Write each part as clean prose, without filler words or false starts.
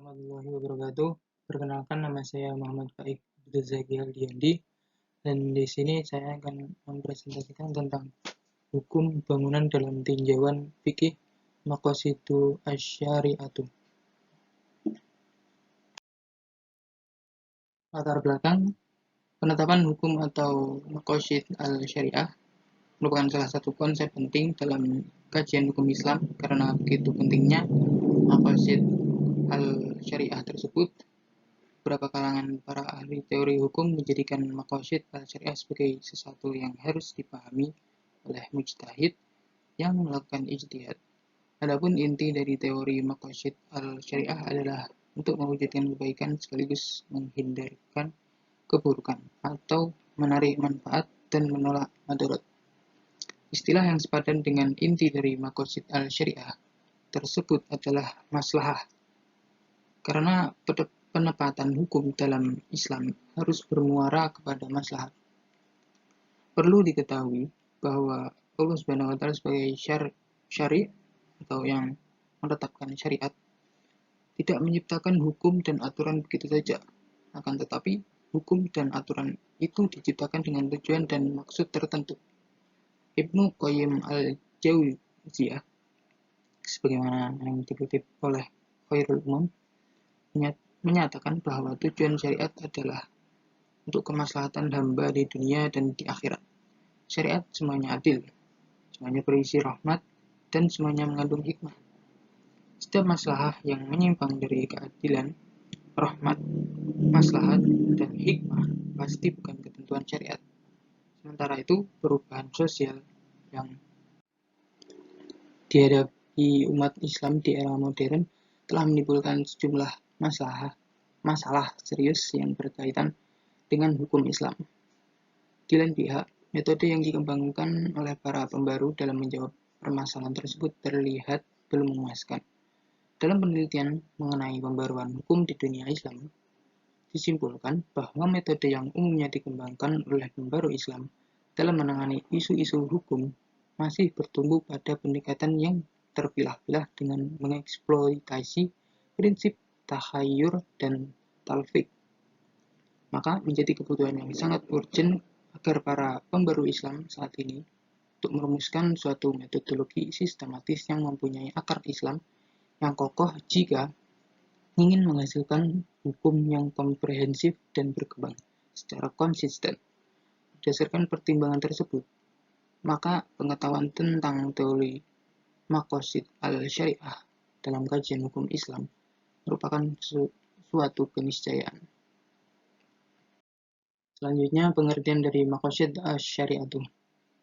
Warahmatullahi wabarakatuh. Perkenalkan, nama saya Muhammad Faik Abdul Zaki Aldiandi, dan di sini saya akan mempresentasikan tentang hukum bangunan dalam tinjauan fikih Maqasidu Asy-Syari'atu. Latar belakang penetapan hukum atau Maqasid al-Syariah merupakan salah satu konsep penting dalam kajian hukum Islam karena begitu pentingnya Maqasid al-Syariah tersebut. Beberapa kalangan para ahli teori hukum menjadikan maqasid al-syariah sebagai sesuatu yang harus dipahami oleh mujtahid yang melakukan ijtihad. Adapun inti dari teori maqasid al-syariah adalah untuk mewujudkan kebaikan sekaligus menghindarkan keburukan atau menarik manfaat dan menolak madarat. Istilah yang sepadan dengan inti dari maqasid al-syariah tersebut adalah maslahah. Karena penempatan hukum dalam Islam harus bermuara kepada maslahat. Perlu diketahui bahwa Allah Subhanahu wa taala sebagai syari atau yang menetapkan syariat tidak menciptakan hukum dan aturan begitu saja. Akan tetapi, hukum dan aturan itu diciptakan dengan tujuan dan maksud tertentu. Ibnu Qayyim al-Jauziyah sebagaimana yang dikutip oleh Khairul Umam menyatakan bahwa tujuan syariat adalah untuk kemaslahatan hamba di dunia dan di akhirat. Syariat semuanya adil, semuanya berisi rahmat, dan semuanya mengandung hikmah. Setiap maslahah yang menyimpang dari keadilan, rahmat, maslahat, dan hikmah pasti bukan ketentuan syariat. Sementara itu, perubahan sosial yang dihadapi umat Islam di era modern telah menimbulkan sejumlah masalah serius yang berkaitan dengan hukum Islam. Di lain pihak, metode yang dikembangkan oleh para pembaru dalam menjawab permasalahan tersebut terlihat belum memuaskan. Dalam penelitian mengenai pembaruan hukum di dunia Islam, disimpulkan bahwa metode yang umumnya dikembangkan oleh pembaru Islam dalam menangani isu-isu hukum masih bertumbuh pada pendekatan yang terpilah-pilah dengan mengeksploitasi prinsip takhayur dan talfik. Maka menjadi kebutuhan yang sangat urgent agar para pembaru Islam saat ini untuk merumuskan suatu metodologi sistematis yang mempunyai akar Islam yang kokoh jika ingin menghasilkan hukum yang komprehensif dan berkembang secara konsisten. Berdasarkan pertimbangan tersebut, maka pengetahuan tentang teori maqasid al-syariah dalam kajian hukum Islam merupakan suatu keniscayaan. Selanjutnya, pengertian dari maqasid al-syariatu.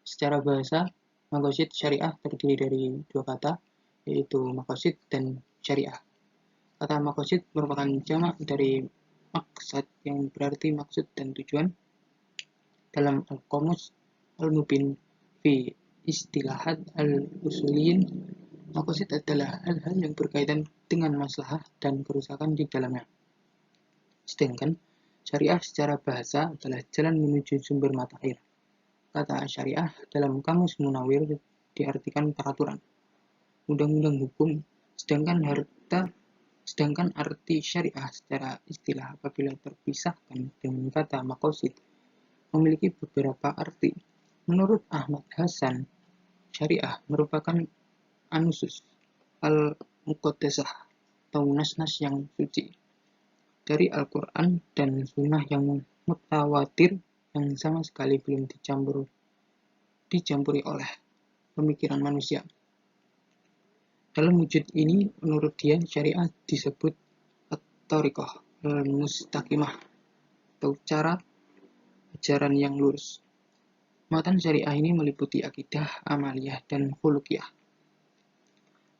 Secara bahasa, maqasid syariah terdiri dari dua kata, yaitu maqasid dan syariah. Kata maqasid merupakan jamak dari maksad yang berarti maksud dan tujuan. Dalam Al-Qamus Al-Mubin fi Istilahat Al-Usuliyin, maqasid adalah hal-hal yang berkaitan dengan maslahah dan kerusakan di dalamnya. Sedangkan syariah secara bahasa adalah jalan menuju sumber mata air. Kata syariah dalam Kamus Munawir diartikan peraturan, undang-undang hukum, sedangkan arti syariah secara istilah apabila terpisahkan dengan kata maqasid memiliki beberapa arti. Menurut Ahmad Hasan, syariah merupakan anusus al-muqaddasah atau nas-nas yang suci dari Al-Quran dan Sunnah yang mutawatir yang sama sekali belum dicampuri oleh pemikiran manusia. Dalam wujud ini, menurut dia, syariah disebut at-thariqah al-mustaqimah atau cara ajaran yang lurus. Muatan syariah ini meliputi akidah, amaliyah, dan khuluqiyah.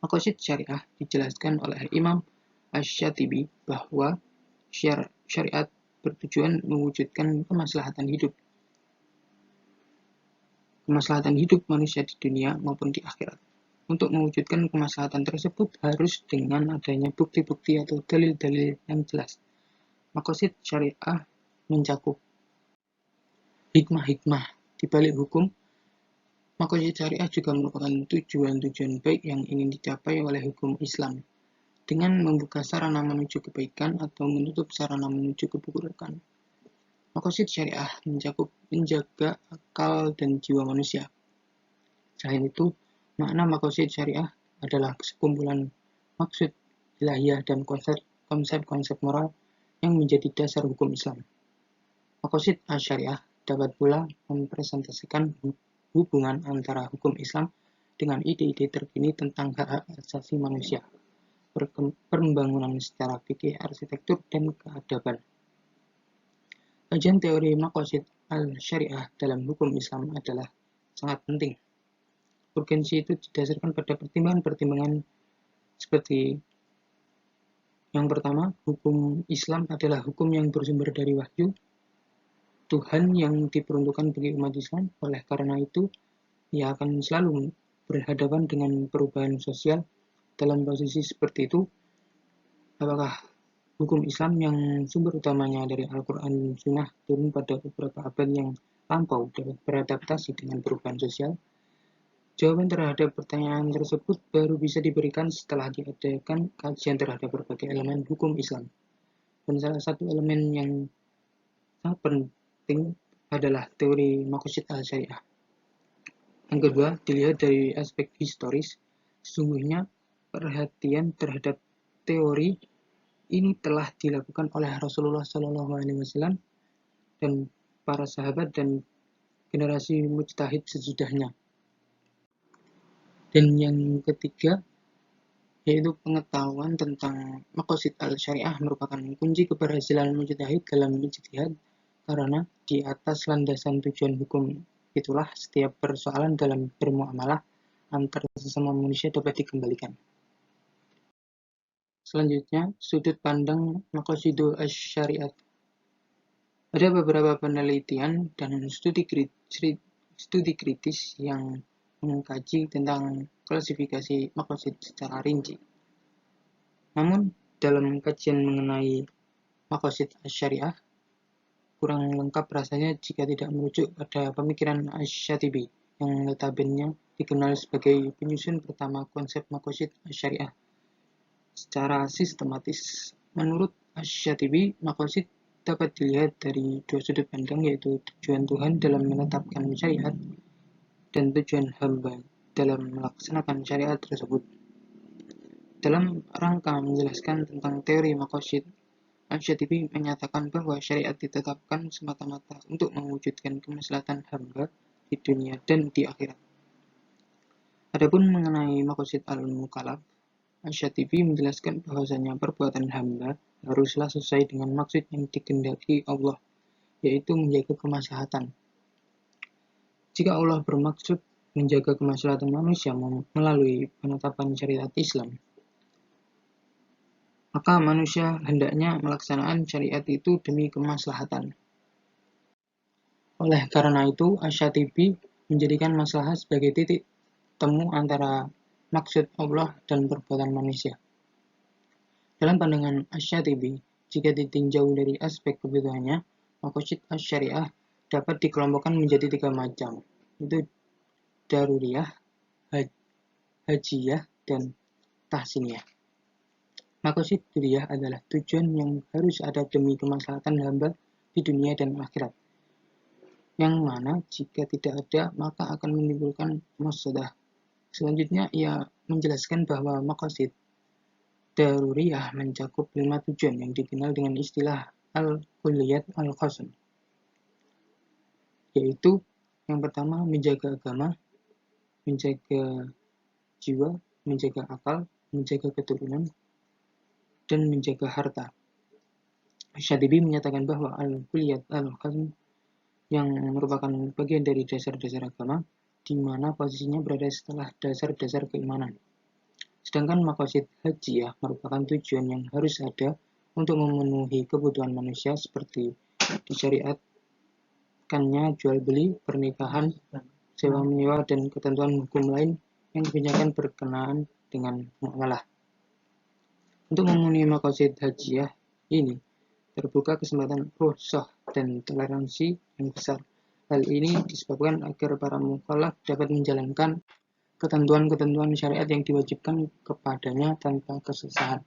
Maqasid syariah dijelaskan oleh Imam Asy-Syatibi bahwa syariat bertujuan mewujudkan kemaslahatan hidup manusia di dunia maupun di akhirat. Untuk mewujudkan kemaslahatan tersebut harus dengan adanya bukti-bukti atau dalil-dalil yang jelas. Maqasid syariah mencakup hikmah-hikmah di balik hukum. Maqasid syariah juga merupakan tujuan-tujuan baik yang ingin dicapai oleh hukum Islam. dengan membuka sarana menuju kebaikan atau menutup sarana menuju keburukan. Makosid syariah menjaga akal dan jiwa manusia. Selain itu, makna makosid syariah adalah sekumpulan maksud ilahiyah dan konsep-konsep moral yang menjadi dasar hukum Islam. Makosid syariah dapat pula mempresentasikan hubungan antara hukum Islam dengan ide-ide terkini tentang hak-hak asasi manusia, pembangunan secara fikih, arsitektur, dan keadaban. Kajian teori makosid al-syariah dalam hukum Islam adalah sangat penting. Urgensi itu didasarkan pada pertimbangan-pertimbangan seperti yang pertama, hukum Islam adalah hukum yang bersumber dari wahyu Tuhan yang diperuntukkan bagi umat Islam. Oleh karena itu, ia akan selalu berhadapan dengan perubahan sosial. Dalam posisi seperti itu, apakah hukum Islam yang sumber utamanya dari Al-Quran dan Sunnah turun pada beberapa abad yang lampau dapat beradaptasi dengan perubahan sosial? Jawaban terhadap pertanyaan tersebut baru bisa diberikan setelah diadakan kajian terhadap berbagai elemen hukum Islam. Dan salah satu elemen yang sangat penting adalah teori makosid al-syariah. Yang kedua, dilihat dari aspek historis, sesungguhnya perhatian terhadap teori ini telah dilakukan oleh Rasulullah SAW dan para sahabat dan generasi mujtahid sesudahnya. Dan yang ketiga, yaitu pengetahuan tentang makosid al-syariah merupakan kunci keberhasilan mujtahid dalam ijtihad, karena di atas landasan tujuan hukum itulah setiap persoalan dalam bermuamalah antar sesama manusia dapat dikembalikan. Selanjutnya, sudut pandang maqasidul syariat. Ada beberapa penelitian dan studi kritis yang mengkaji tentang klasifikasi maqasid secara rinci. Namun, dalam kajian mengenai maqasid syariah, kurang lengkap rasanya jika tidak merujuk pada pemikiran Asy-Syatibi yang notabene dikenal sebagai penyusun pertama konsep makosid syariah secara sistematis. Menurut Asy-Syatibi, makosid dapat dilihat dari dua sudut pandang, yaitu tujuan Tuhan dalam menetapkan syariat dan tujuan hamba dalam melaksanakan syariat tersebut. Dalam rangka menjelaskan tentang teori makosid, Asy-Syatibi menyatakan bahwa syariat ditetapkan semata-mata untuk mewujudkan kemaslahatan hamba di dunia dan di akhirat. Adapun mengenai maqasid al-mukallaf, Asy-Syatibi menjelaskan bahwasanya perbuatan hamba haruslah sesuai dengan maksud yang dikehendaki Allah, yaitu menjaga kemaslahatan. Jika Allah bermaksud menjaga kemaslahatan manusia melalui penetapan syariat Islam, maka manusia hendaknya melaksanakan syariat itu demi kemaslahatan. Oleh karena itu, Asy-Syatibi menjadikan maslahat sebagai titik temu antara maksud Allah dan perbuatan manusia. Dalam pandangan Asy-Syatibi, jika ditinjau dari aspek kebutuhannya, maqasid syariah dapat dikelompokkan menjadi 3 macam, yaitu daruriyah, hajiyah, dan tahsiniyah. Maqasid duriyah adalah tujuan yang harus ada demi kemaslahatan hamba di dunia dan akhirat, yang mana jika tidak ada maka akan menimbulkan mafsadah. Selanjutnya ia menjelaskan bahwa maqasid daruriyah mencakup 5 tujuan yang dikenal dengan istilah al-kulliyat al-khasam, yaitu yang pertama menjaga agama, menjaga jiwa, menjaga akal, menjaga keturunan, dan menjaga harta. Asy-Syatibi menyatakan bahwa al-kulliyat al-khasam yang merupakan bagian dari dasar-dasar agama, di mana posisinya berada setelah dasar-dasar keimanan. Sedangkan maqasid hajiyah merupakan tujuan yang harus ada untuk memenuhi kebutuhan manusia seperti disyariatkannya jual beli, pernikahan, sewa menyewa, dan ketentuan hukum lain yang kebanyakan berkenaan dengan muamalah. Untuk memenuhi maqasid hajiyah ini, terbuka kesempatan rukhsah dan toleransi yang besar. Hal ini disebabkan agar para mukallaf dapat menjalankan ketentuan-ketentuan syariat yang diwajibkan kepadanya tanpa kesalahan.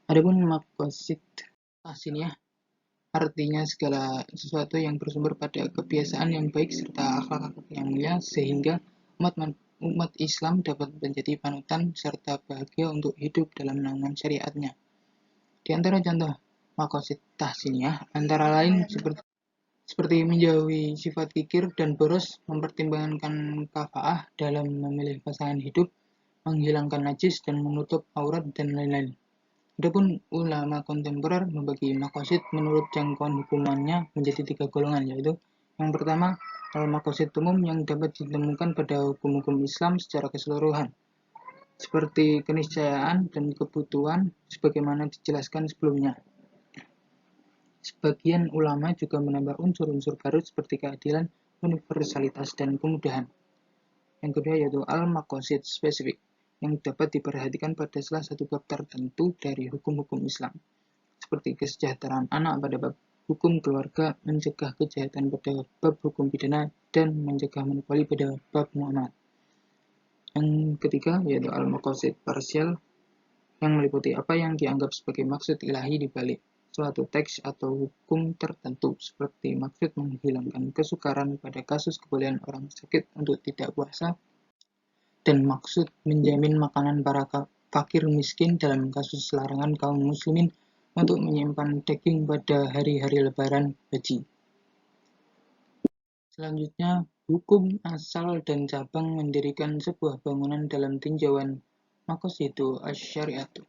Adapun maqasid tahsiniyah artinya segala sesuatu yang bersumber pada kebiasaan yang baik serta akhlak-akhlak yang mulia sehingga umat Islam dapat menjadi panutan serta bahagia untuk hidup dalam naungan syariatnya. Di antara contoh maqasid tahsiniyah antara lain seperti menjauhi sifat kikir dan boros, mempertimbangkan kafaah dalam memilih pasangan hidup, menghilangkan najis dan menutup aurat dan lain-lain. Adapun ulama kontemporer membagi maqasid menurut jangkauan hukumannya menjadi 3 golongan, yaitu yang pertama, al-maqasid umum yang dapat ditemukan pada hukum-hukum Islam secara keseluruhan, seperti keniscayaan dan kebutuhan sebagaimana dijelaskan sebelumnya. Sebagian ulama juga menambah unsur-unsur baru seperti keadilan, universalitas, dan kemudahan. Yang kedua yaitu al-maqasid spesifik yang dapat diperhatikan pada salah satu bab tertentu dari hukum-hukum Islam, seperti kesejahteraan anak pada bab hukum keluarga, mencegah kejahatan pada bab hukum pidana, dan mencegah monopoli pada bab muamalat. Yang ketiga yaitu al-maqasid parsial yang meliputi apa yang dianggap sebagai maksud ilahi di balik suatu teks atau hukum tertentu, seperti maksud menghilangkan kesukaran pada kasus kebolehan orang sakit untuk tidak puasa, dan maksud menjamin makanan para fakir miskin dalam kasus larangan kaum muslimin untuk menyimpan daging pada hari-hari lebaran haji. Selanjutnya, hukum asal dan cabang mendirikan sebuah bangunan dalam tinjauan maqasidu asy-syari'atu.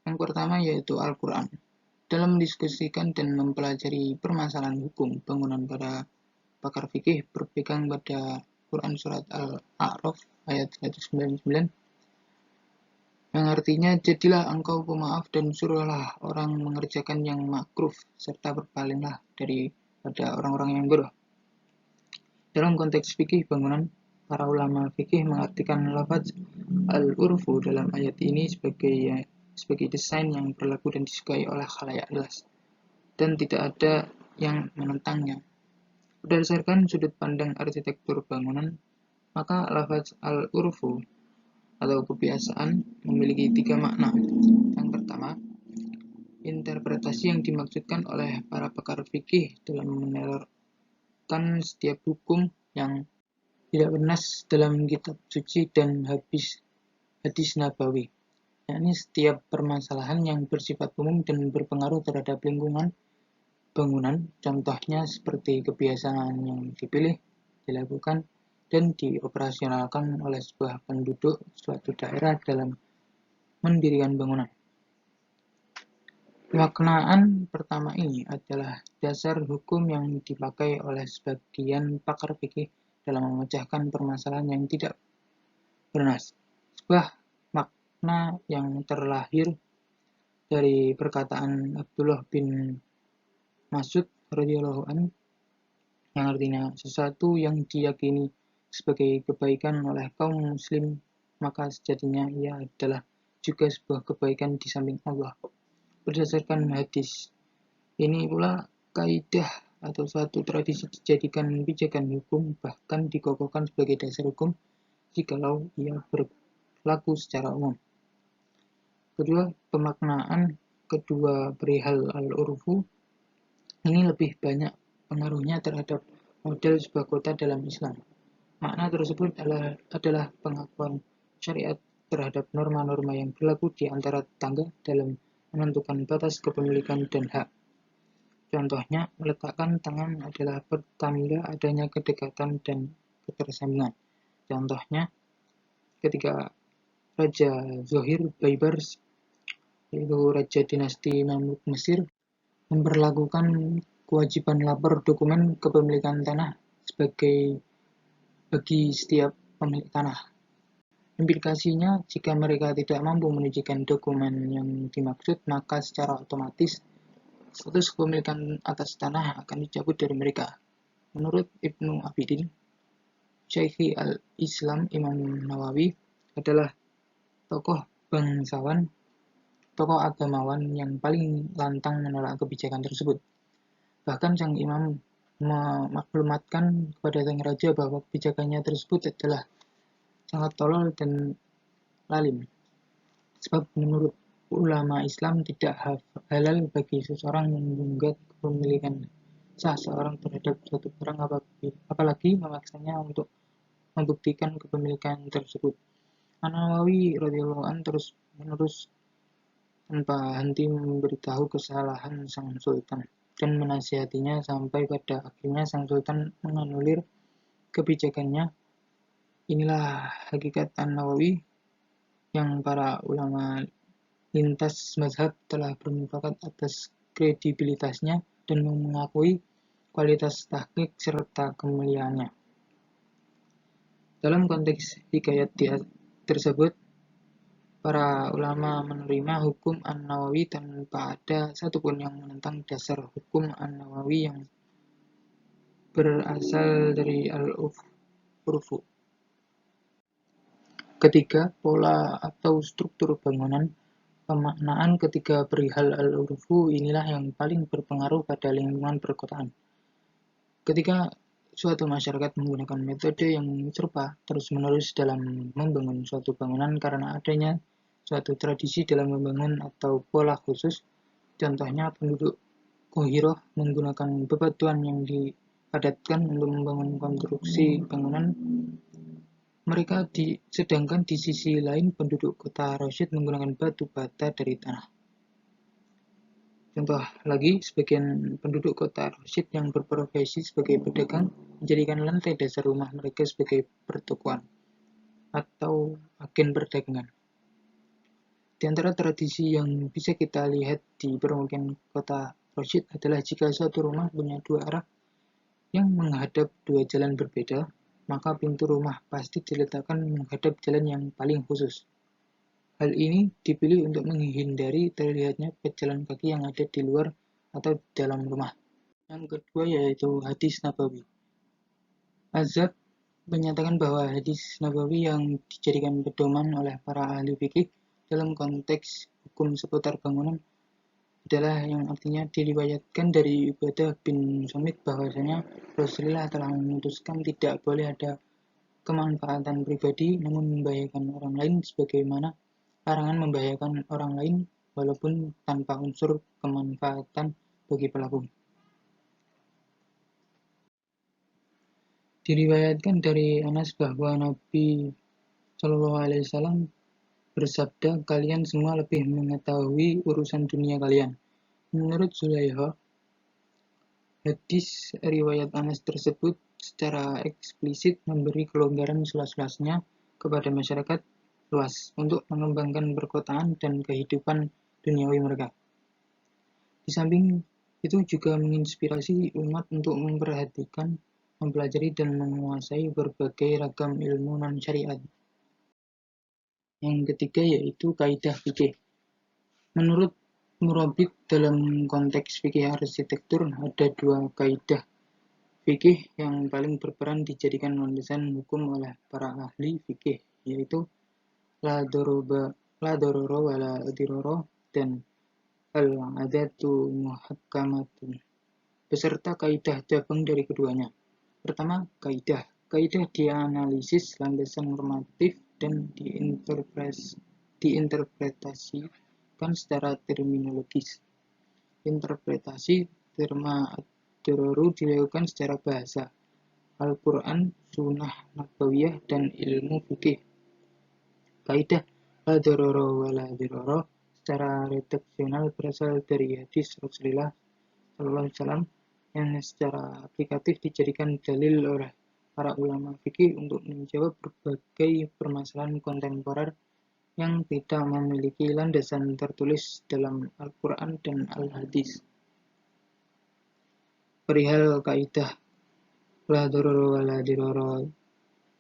Yang pertama yaitu Al-Quran. Dalam mendiskusikan dan mempelajari permasalahan hukum bangunan para pakar fikih berpegang pada Quran surat Al-A'raf ayat 199 yang artinya, jadilah engkau pemaaf dan suruhlah orang mengerjakan yang makruf serta berpalinglah daripada orang-orang yang bodoh. Dalam konteks fikih bangunan, para ulama fikih mengartikan lafaz al-urfu dalam ayat ini sebagai desain yang berlaku dan disukai oleh khalayak luas dan tidak ada yang menentangnya. Berdasarkan sudut pandang arsitektur bangunan, maka lafaz al-urfu atau kebiasaan memiliki 3 makna. Yang pertama, interpretasi yang dimaksudkan oleh para pakar fikih dalam menerapkan setiap hukum yang tidak bernas dalam kitab suci dan hadis nabawi, yakni setiap permasalahan yang bersifat umum dan berpengaruh terhadap lingkungan bangunan, contohnya seperti kebiasaan yang dipilih, dilakukan, dan dioperasionalkan oleh sebuah penduduk suatu daerah dalam mendirikan bangunan. Pemaknaan pertama ini adalah dasar hukum yang dipakai oleh sebagian pakar fikih dalam memecahkan permasalahan yang tidak bernas. Sebuah makna yang terlahir dari perkataan Abdullah bin Mas'ud radhiyallahu anhu yang artinya sesuatu yang diyakini sebagai kebaikan oleh kaum muslim, maka sejatinya ia adalah juga sebuah kebaikan di samping Allah. Berdasarkan hadis ini pula, kaidah atau suatu tradisi dijadikan pijakan hukum, bahkan dikokohkan sebagai dasar hukum jikalau ia berlaku secara umum. Kedua, pemaknaan kedua perihal al-urfu ini lebih banyak pengaruhnya terhadap model sebuah kota dalam Islam. Makna tersebut adalah pengakuan syariat terhadap norma-norma yang berlaku di antara tetangga dalam menentukan batas kepemilikan dan hak. Contohnya, meletakkan tangan adalah pertanda adanya kedekatan dan ketersambungan. Contohnya, ketika Raja Zohir Baibars, yaitu Raja dinasti Mamluk Mesir, memperlakukan kewajiban lapor dokumen kepemilikan tanah bagi setiap pemilik tanah. Implikasinya, jika mereka tidak mampu menunjukkan dokumen yang dimaksud, maka secara otomatis status kepemilikan atas tanah akan dicabut dari mereka. Menurut Ibnu Abidin, Syaikhi al-Islam Imam Nawawi adalah tokoh agamawan yang paling lantang menolak kebijakan tersebut. Bahkan sang imam memaklumatkan kepada sang raja bahwa kebijakannya tersebut adalah sangat tolol dan lalim. Sebab menurut ulama Islam tidak halal bagi seseorang menggugat kepemilikan sah seorang terhadap suatu barang apalagi memaksanya untuk membuktikan kepemilikan tersebut. An-Nawawi radhiyallahu an terus-menerus tanpa henti memberitahu kesalahan sang sultan dan menasihatinya sampai pada akhirnya sang sultan menganulir kebijakannya. Inilah hakikat An-Nawawi yang para ulama lintas mazhab telah bermufakat atas kredibilitasnya dan mengakui kualitas tahqiq serta kemuliaannya. Dalam konteks hikayat tersebut, para ulama menerima hukum An-Nawawi tanpa ada satupun yang menentang dasar hukum An-Nawawi yang berasal dari Al-Urfu. Ketiga, pola atau struktur bangunan. Pemaknaan ketiga perihal Al-Urfu inilah yang paling berpengaruh pada lingkungan perkotaan. Ketika suatu masyarakat menggunakan metode yang serupa terus-menerus dalam membangun suatu bangunan karena adanya suatu tradisi dalam membangun atau pola khusus, contohnya penduduk Qohiroh menggunakan bebatuan yang dipadatkan untuk membangun konstruksi bangunan sedangkan di sisi lain penduduk kota Rosyid menggunakan batu bata dari tanah. Contoh lagi, sebagian penduduk kota Rosyid yang berprofesi sebagai pedagang menjadikan lantai dasar rumah mereka sebagai pertokoan atau agen perdagangan. Di antara tradisi yang bisa kita lihat di permukiman kota Rosyid adalah jika suatu rumah punya dua arah yang menghadap dua jalan berbeda, maka pintu rumah pasti diletakkan menghadap jalan yang paling khusus. Hal ini dipilih untuk menghindari terlihatnya pejalan kaki yang ada di luar atau di dalam rumah. Yang kedua yaitu hadis Nabawi. Azhab menyatakan bahwa hadis Nabawi yang dijadikan pedoman oleh para ahli fikih dalam konteks hukum seputar bangunan adalah yang artinya diriwayatkan dari Ubadah bin Samit bahwasanya Rasulullah telah memutuskan tidak boleh ada kemanfaatan pribadi namun membahayakan orang lain sebagaimana larangan membahayakan orang lain walaupun tanpa unsur kemanfaatan bagi pelaku. Diriwayatkan dari Anas bahwa Nabi Shallallahu Alaihi Wasallam bersabda, kalian semua lebih mengetahui urusan dunia kalian. Menurut Zulaiha, hadis riwayat Anas tersebut secara eksplisit memberi kelonggaran seluas-luasnya kepada masyarakat luas untuk mengembangkan perkotaan dan kehidupan duniawi mereka. Di samping itu juga menginspirasi umat untuk memperhatikan, mempelajari, dan menguasai berbagai ragam ilmu non-syariat. Yang ketiga yaitu kaidah fikih. Menurut Murabit, dalam konteks fikih arsitektur ada dua kaidah fikih yang paling berperan dijadikan landasan hukum oleh para ahli fikih, yaitu la dororo wa la diroro dan al-adatu muhakkamatun, beserta kaidah cabang dari keduanya. Pertama, kaidah. Kaidah dianalisis landasan normatif dan diinterpretasikan secara terminologis. Interpretasi terma ad-dororu dilakukan secara bahasa, Al-Quran, Sunnah Nabawiyah, dan ilmu fikih. Kaidah la dororo wa la diroro secara redaksional berasal dari hadis Rasulullah SAW yang secara aplikatif dijadikan dalil oleh para ulama fikih untuk menjawab berbagai permasalahan kontemporer yang tidak memiliki landasan tertulis dalam Al-Quran dan Al-Hadis. Perihal kaidah la dororo wa la diroro,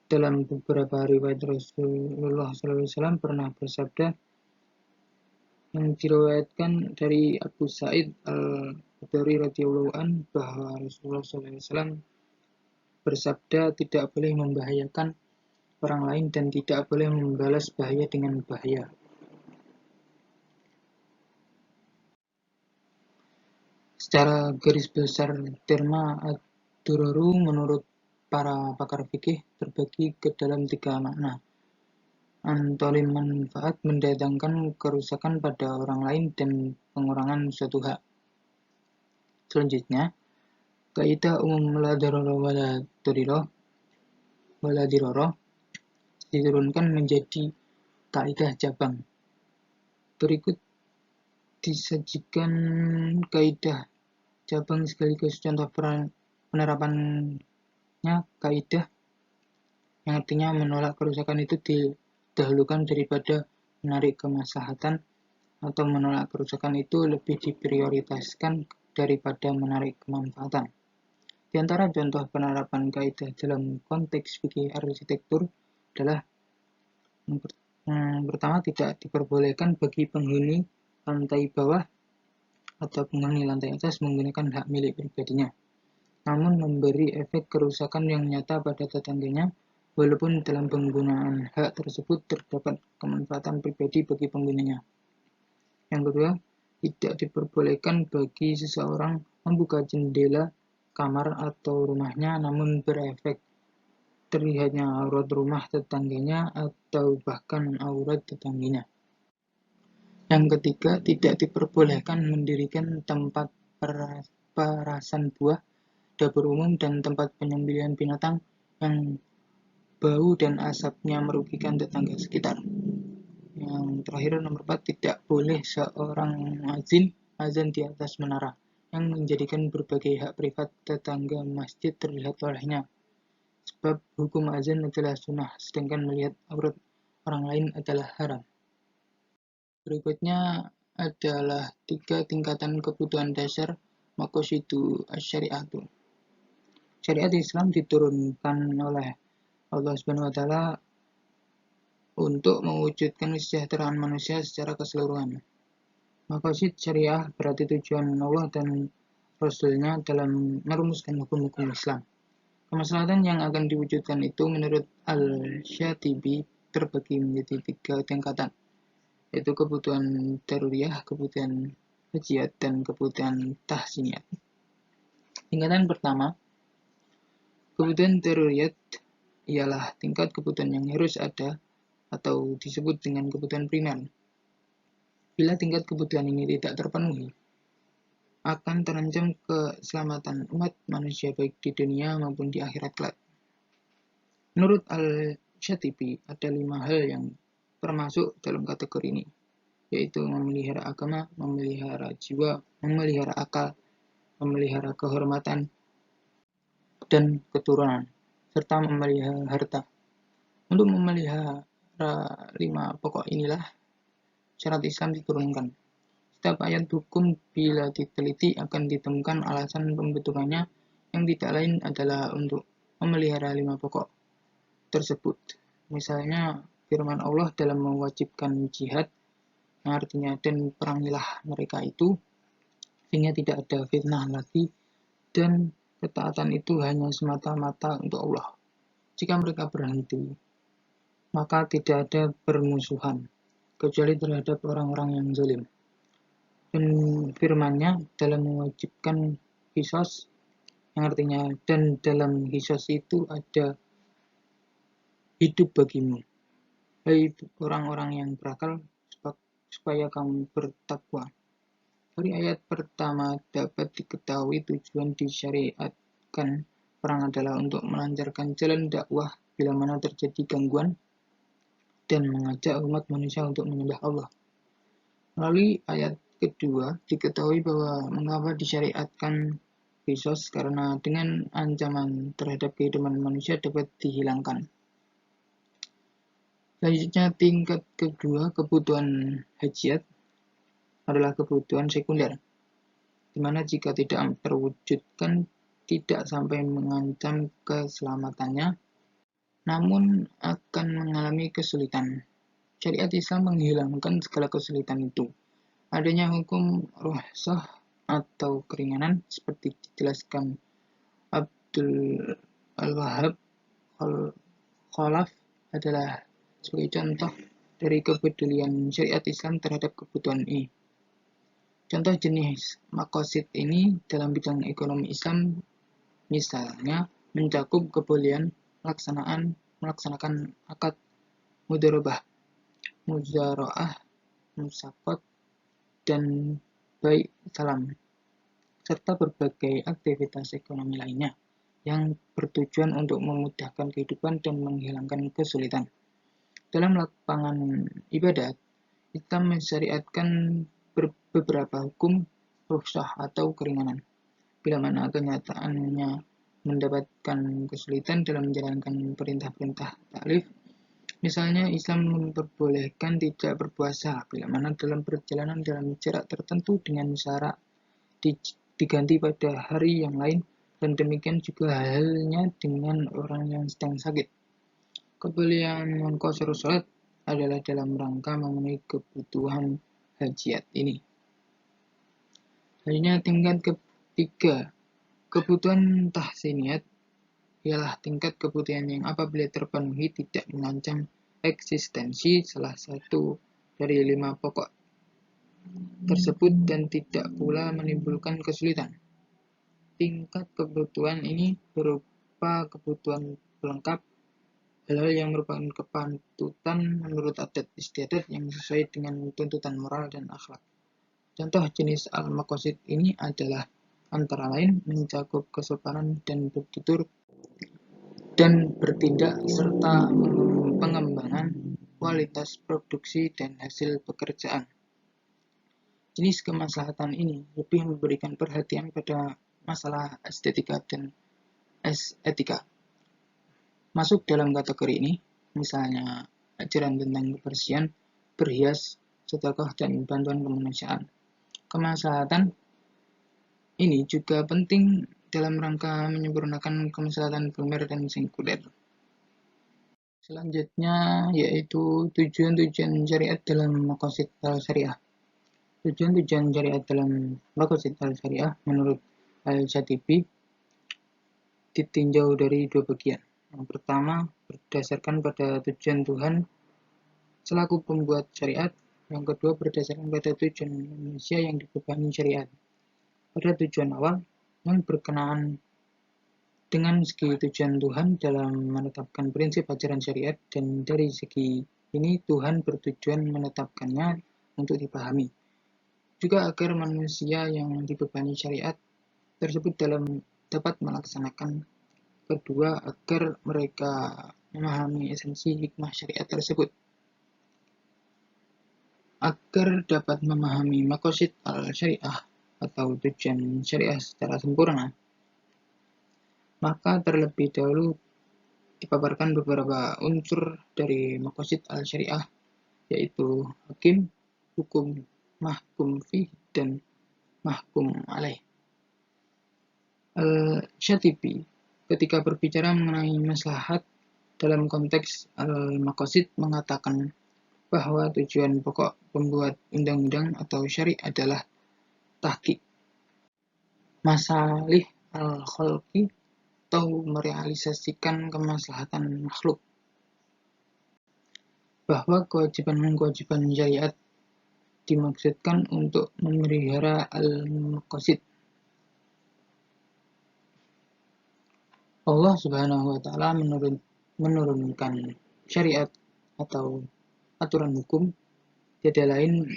dalam beberapa riwayat Rasulullah SAW pernah bersabda yang diriwayatkan dari Abu Sa'id Al-Khudri radhiyallahu an bahwa Rasulullah SAW bersabda tidak boleh membahayakan orang lain dan tidak boleh membalas bahaya dengan bahaya. Secara garis besar terma Dororu menurut para pakar fikih terbagi ke dalam 3 makna. Antara manfaat mendatangkan kerusakan pada orang lain dan pengurangan suatu hak. Selanjutnya, kaidah umum la darara wala dirara diturunkan menjadi kaidah cabang. Berikut disajikan kaidah cabang sekaligus contoh penerapannya. Kaidah yang artinya menolak kerusakan itu didahulukan daripada menarik kemaslahatan, atau menolak kerusakan itu lebih diprioritaskan daripada menarik kemanfaatan. Di antara contoh penerapan kaidah dalam konteks fikih arsitektur adalah yang pertama, tidak diperbolehkan bagi penghuni lantai bawah atau penghuni lantai atas menggunakan hak milik pribadinya, namun memberi efek kerusakan yang nyata pada tetangganya, walaupun dalam penggunaan hak tersebut terdapat kemanfaatan pribadi bagi penggunanya. Yang kedua, tidak diperbolehkan bagi seseorang membuka jendela kamar atau rumahnya namun berefek terlihatnya aurat rumah tetangganya atau bahkan aurat tetangganya. Yang ketiga, tidak diperbolehkan mendirikan tempat perasan buah, dapur umum, dan tempat penyembelihan binatang yang bau dan asapnya merugikan tetangga sekitar. Yang terakhir, nomor 4, tidak boleh seorang azan di atas menara yang menjadikan berbagai hak privat tetangga masjid terlihat olehnya. Sebab hukum azan adalah sunnah, sedangkan melihat aurat orang lain adalah haram. Berikutnya adalah 3 tingkatan kebutuhan dasar maqasidu asy-syari'atu. Syariat Islam diturunkan oleh Allah Subhanahu wa taala untuk mewujudkan kesejahteraan manusia secara keseluruhan. Maqasid syariah berarti tujuan Allah dan Rasul-Nya dalam merumuskan hukum-hukum Islam. Kemaslahatan yang akan diwujudkan itu menurut Al-Syatibi terbagi menjadi 3 tingkatan, yaitu kebutuhan daruriyah, kebutuhan hajiat, dan kebutuhan tahsiniyat. Tingkatan pertama, kebutuhan daruriyat ialah tingkat kebutuhan yang harus ada atau disebut dengan kebutuhan primer. Bila tingkat kebutuhan ini tidak terpenuhi, akan terancam keselamatan umat manusia baik di dunia maupun di akhirat kelak. Menurut Al-Syatibi, ada 5 hal yang termasuk dalam kategori ini, yaitu memelihara agama, memelihara jiwa, memelihara akal, memelihara kehormatan dan keturunan, serta memelihara harta. Untuk memelihara 5 pokok inilah syariat Islam diturunkan. Setiap ayat hukum bila diteliti akan ditemukan alasan pembentukannya yang tidak lain adalah untuk memelihara 5 pokok tersebut. Misalnya firman Allah dalam mewajibkan jihad, yang artinya dan perangilah mereka itu sehingga tidak ada fitnah lagi, dan ketaatan itu hanya semata-mata untuk Allah. Jika mereka berhenti, maka tidak ada permusuhan kecuali terhadap orang-orang yang zalim. Dan firman-Nya dalam mewajibkan qisas, yang artinya dan dalam qisas itu ada hidup bagimu, hai orang-orang yang berakal, supaya kamu bertakwa. Dari ayat pertama dapat diketahui tujuan disyariatkan perang adalah untuk melancarkan jalan dakwah bila mana terjadi gangguan dan mengajak umat manusia untuk menyembah Allah. Melalui ayat kedua diketahui bahwa mengapa disyariatkan qisas, karena dengan ancaman terhadap kehidupan manusia dapat dihilangkan. Selanjutnya, tingkat kedua, kebutuhan hajiat, adalah kebutuhan sekunder, di mana jika tidak terwujudkan tidak sampai mengancam keselamatannya, namun akan mengalami kesulitan. Syariat Islam menghilangkan segala kesulitan itu. Adanya hukum rukhsah atau keringanan seperti dijelaskan Abdul Al-Wahhab Khalaf adalah sebagai contoh dari kepedulian syariat Islam terhadap kebutuhan ini. Contoh jenis maqasid ini dalam bidang ekonomi Islam Misalnya, mencakup kebolehan melaksanakan akad mudharabah, muzaroah, musaqat, dan bai' salam, serta berbagai aktivitas ekonomi lainnya yang bertujuan untuk memudahkan kehidupan dan menghilangkan kesulitan. Dalam lapangan ibadat, Islam mensyariatkan beberapa hukum rukhsah atau keringanan, bila mana kenyataannya mendapatkan kesulitan dalam menjalankan perintah-perintah taklif. Misalnya, Islam memperbolehkan tidak berpuasa bila mana dalam perjalanan dalam jarak tertentu dengan syarat diganti pada hari yang lain, dan demikian juga halnya dengan orang yang sedang sakit. Kebolehan mengqashar sholat adalah dalam rangka memenuhi kebutuhan hajat ini. Selanjutnya, tingkat ketiga, kebutuhan tahsiniyat ialah tingkat kebutuhan yang apabila terpenuhi tidak mengancam eksistensi salah satu dari 5 pokok tersebut dan tidak pula menimbulkan kesulitan. Tingkat kebutuhan ini berupa kebutuhan pelengkap, hal-hal yang merupakan kepatutan menurut adat istiadat yang sesuai dengan tuntutan moral dan akhlak. Contoh jenis al-maqasid ini adalah antara lain mencakup kesopanan dan bertutur dan bertindak serta pengembangan kualitas produksi dan hasil pekerjaan. Jenis kemaslahatan ini lebih memberikan perhatian pada masalah estetika dan etika. Masuk dalam kategori ini, misalnya ajaran tentang kebersihan, berhias, sedekah, dan bantuan kemanusiaan. Kemaslahatan ini juga penting dalam rangka menyempurnakan kemaslahatan primer dan sekunder. Selanjutnya yaitu tujuan-tujuan syariat dalam maqasid al-syariah. Tujuan-tujuan syariat dalam maqasid al-syariah menurut Al-Shatibi ditinjau dari 2 bagian. Yang pertama, berdasarkan pada tujuan Tuhan selaku pembuat syariat. Yang kedua, berdasarkan pada tujuan manusia yang dibebani syariat. Pada tujuan awal, yang berkenaan dengan segi tujuan Tuhan dalam menetapkan prinsip ajaran syariat, dan dari segi ini Tuhan bertujuan menetapkannya untuk dipahami. Juga agar manusia yang dibebani syariat tersebut dapat melaksanakan. Kedua, agar mereka memahami esensi hikmah syariat tersebut. Agar dapat memahami maqasid al-syariah atau tujuan syariah secara sempurna, maka terlebih dahulu dipaparkan beberapa unsur dari maqasid al-syariah, yaitu hakim, hukum, mahkum fih, dan mahkum alaih. Al-Shatibi ketika berbicara mengenai maslahat dalam konteks al-maqasid mengatakan bahwa tujuan pokok pembuat undang-undang atau syari adalah tahqiq masalih al-khalqi atau merealisasikan kemaslahatan makhluk, bahwa kewajiban-kewajiban syariat dimaksudkan untuk memelihara al-maqasid. Allah Subhanahu wa Ta'ala menurunkan syariat atau aturan hukum tiada lain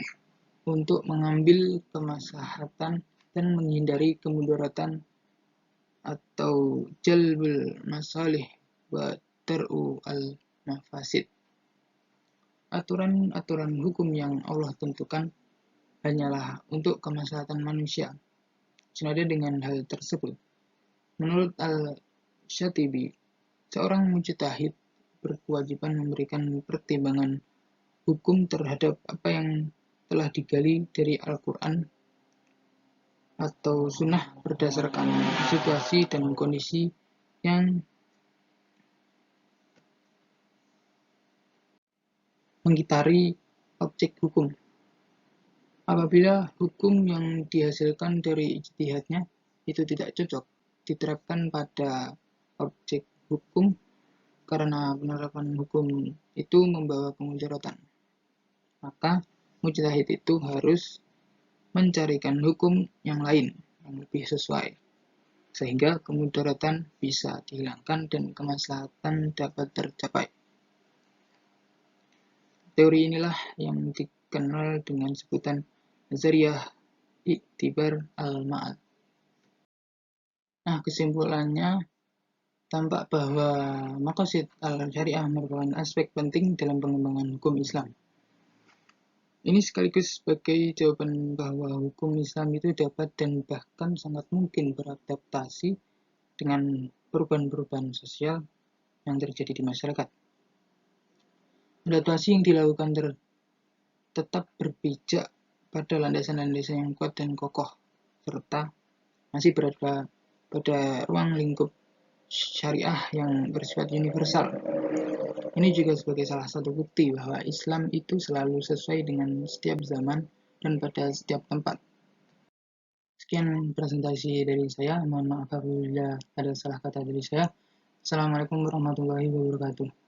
untuk mengambil kemaslahatan dan menghindari kemudaratan atau jalbul masalih wa dar'u al-mafasid. Aturan-aturan hukum yang Allah tentukan hanyalah untuk kemaslahatan manusia. Senada dengan hal tersebut, menurut Al-Shatibi, seorang mujtahid berkewajiban memberikan pertimbangan hukum terhadap apa yang telah digali dari Al-Quran atau sunnah berdasarkan situasi dan kondisi yang mengitari objek hukum. Apabila hukum yang dihasilkan dari ijtihadnya itu tidak cocok diterapkan pada objek hukum karena penerapan hukum itu membawa kemudaratan, maka mujtahid itu harus mencarikan hukum yang lain yang lebih sesuai. sehingga kemudaratan bisa dihilangkan dan kemaslahatan dapat tercapai. Teori inilah yang dikenal dengan sebutan nazariyah iktibar al-ma'ad. Nah, kesimpulannya tampak bahwa maqasid al-syariah merupakan aspek penting dalam pengembangan hukum Islam. Ini sekaligus sebagai jawaban bahwa hukum Islam itu dapat dan bahkan sangat mungkin beradaptasi dengan perubahan-perubahan sosial yang terjadi di masyarakat. Adaptasi yang dilakukan tetap berpijak pada landasan-landasan yang kuat dan kokoh, serta masih berada pada ruang lingkup syariah yang bersifat universal. Ini juga sebagai salah satu bukti bahwa Islam itu selalu sesuai dengan setiap zaman dan pada setiap tempat. Sekian presentasi dari saya. Mohon maaf apabila ada salah kata dari saya. Assalamualaikum warahmatullahi wabarakatuh.